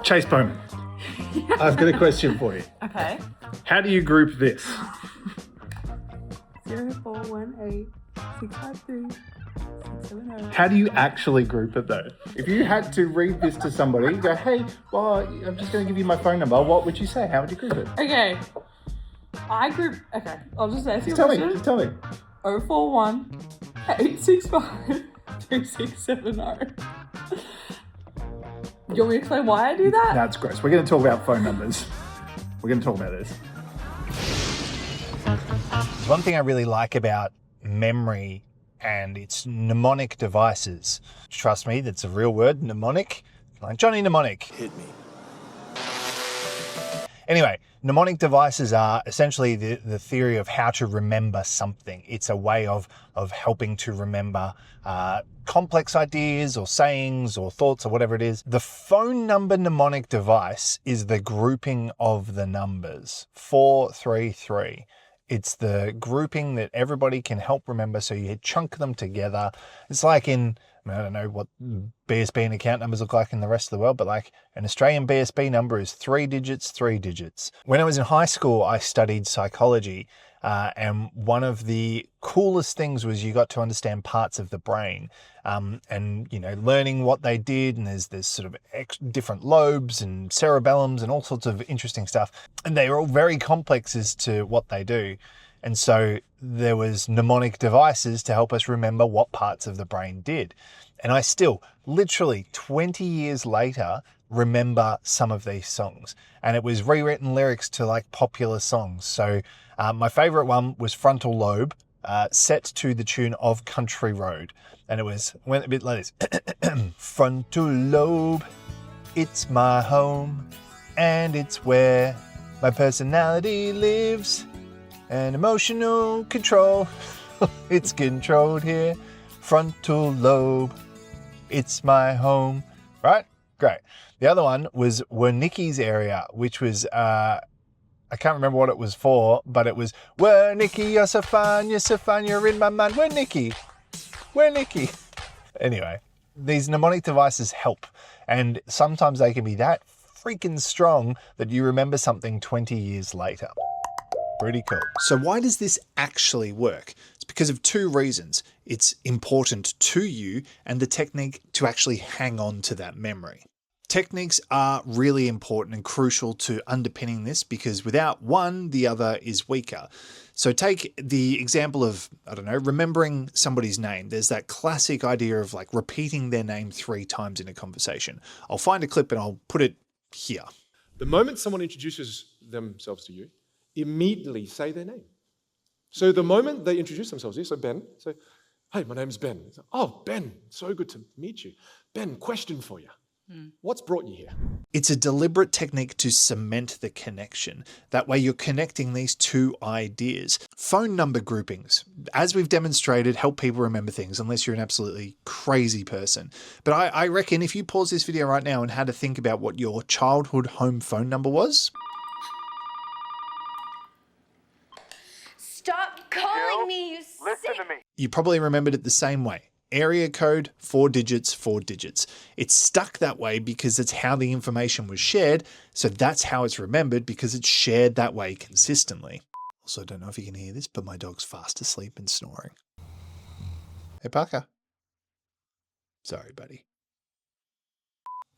Chase Bowman, I've got a question for you. Okay. How do you group this? 0418653653. How do you actually group it though? If you had to read this to somebody, you go, hey, well, I'm just going to give you my phone number. What would you say? How would you group it? Okay. I'll just ask you a question. Just tell me. 041-865-3670. You want me to explain why I do that? That's gross. We're going to talk about phone numbers. We're going to talk about this. One thing I really like about memory and its mnemonic devices. Trust me, that's a real word, mnemonic. Like Johnny Mnemonic. Hit me. Anyway, mnemonic devices are essentially the theory of how to remember something. It's a way of helping to remember complex ideas or sayings or thoughts or whatever it is. The phone number mnemonic device is the grouping of the numbers, 433. It's the grouping that everybody can help remember, so you chunk them together. It's like I don't know what BSB and account numbers look like in the rest of the world, but like an Australian BSB number is 3 digits, 3 digits. When I was in high school, I studied psychology, and one of the coolest things was you got to understand parts of the brain, and learning what they did. And there's sort of different lobes and cerebellums and all sorts of interesting stuff, and they are all very complex as to what they do. And so there was mnemonic devices to help us remember what parts of the brain did. And I still, literally 20 years later, remember some of these songs. And it was rewritten lyrics to like popular songs. So my favorite one was Frontal Lobe, set to the tune of Country Road. And went a bit like this. Frontal lobe, it's my home, and it's where my personality lives. And emotional control, it's controlled here. Frontal lobe, it's my home. Right? Great. The other one was Wernicke's area, which was, I can't remember what it was for, but it was, Wernicke, you're so fine, you're in my mind. Wernicke. Anyway, these mnemonic devices help. And sometimes they can be that freaking strong that you remember something 20 years later. Pretty cool. So why does this actually work? It's because of two reasons. It's important to you and the technique to actually hang on to that memory. Techniques are really important and crucial to underpinning this because without one, the other is weaker. So take the example of, remembering somebody's name. There's that classic idea of like repeating their name 3 times in a conversation. I'll find a clip and I'll put it here. The moment someone introduces themselves to you, immediately say their name. So the moment they introduce themselves to you, so Ben, say, hey, my name's Ben. Say, oh, Ben, so good to meet you. Ben, question for you. What's brought you here? It's a deliberate technique to cement the connection. That way you're connecting these two ideas. Phone number groupings, as we've demonstrated, help people remember things unless you're an absolutely crazy person. But I reckon if you pause this video right now and had to think about what your childhood home phone number was. Stop calling me, you Listen to me. You probably remembered it the same way. Area code, 4 digits, 4 digits. It's stuck that way because it's how the information was shared. So that's how it's remembered because it's shared that way consistently. Also, I don't know if you can hear this, but my dog's fast asleep and snoring. Hey, Parker. Sorry, buddy.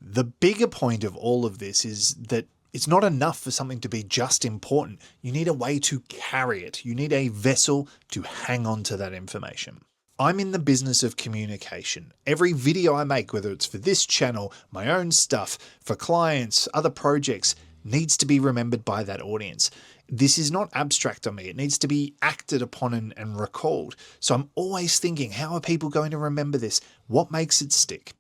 The bigger point of all of this is that it's not enough for something to be just important. You need a way to carry it. You need a vessel to hang on to that information. I'm in the business of communication. Every video I make, whether it's for this channel, my own stuff, for clients, other projects, needs to be remembered by that audience. This is not abstract on me. It needs to be acted upon and recalled. So I'm always thinking, how are people going to remember this? What makes it stick?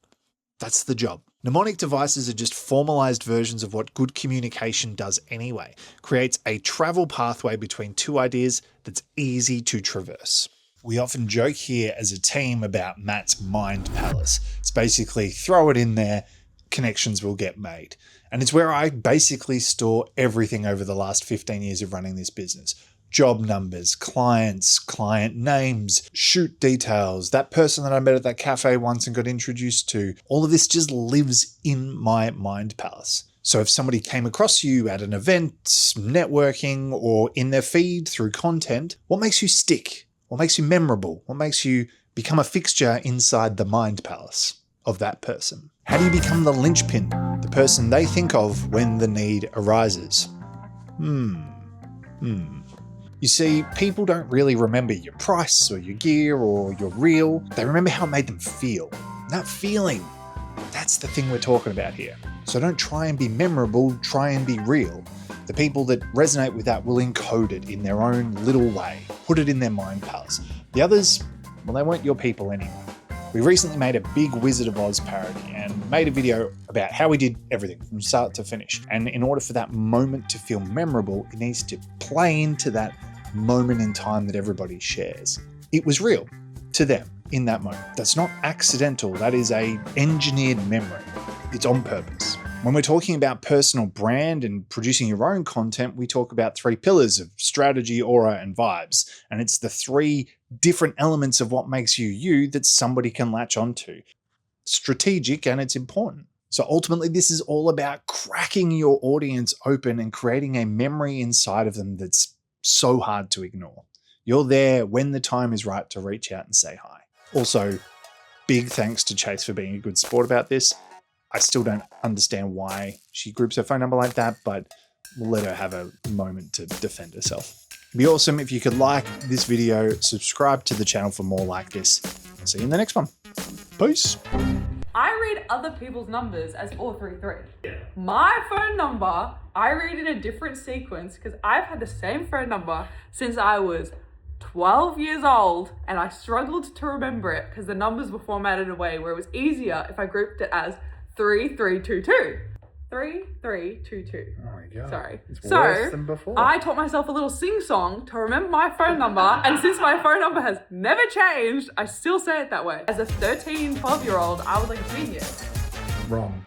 That's the job. Mnemonic devices are just formalized versions of what good communication does anyway. Creates a travel pathway between two ideas that's easy to traverse. We often joke here as a team about Matt's mind palace. It's basically throw it in there, connections will get made. And it's where I basically store everything over the last 15 years of running this business. job numbers, clients, client names, shoot details, that person that I met at that cafe once and got introduced to. All of this just lives in my mind palace. So if somebody came across you at an event, networking, or in their feed through content, what makes you stick? What makes you memorable? What makes you become a fixture inside the mind palace of that person? How do you become the linchpin, the person they think of when the need arises? You see, people don't really remember your price or your gear or your reel. They remember how it made them feel. And that feeling, that's the thing we're talking about here. So don't try and be memorable, try and be real. The people that resonate with that will encode it in their own little way, put it in their mind palace. The others, well, they weren't your people anyway. We recently made a big Wizard of Oz parody and made a video about how we did everything from start to finish. And in order for that moment to feel memorable, it needs to play into that moment in time that everybody shares. It was real to them in that moment. That's not accidental. That is a engineered memory. It's on purpose. When we're talking about personal brand and producing your own content, we talk about 3 pillars of strategy, aura, and vibes. And it's the 3 different elements of what makes you you that somebody can latch onto. Strategic, and it's important. So ultimately, this is all about cracking your audience open and creating a memory inside of them that's so hard to ignore. You're there when the time is right to reach out and say hi. Also, big thanks to Chase for being a good sport about this. I still don't understand why she groups her phone number like that, but we'll let her have a moment to defend herself. It'd be awesome if you could like this video, subscribe to the channel for more like this. I'll see you in the next one. Peace. I read other people's numbers as 433. My phone number, I read in a different sequence because I've had the same phone number since I was 12 years old, and I struggled to remember it because the numbers were formatted in a way where it was easier if I grouped it as 3322. 3322. Oh my God. Sorry. It's worse than before. I taught myself a little sing-song to remember my phone number, and since my phone number has never changed, I still say it that way. As a 13, 12-year-old, I was like a genius. Wrong.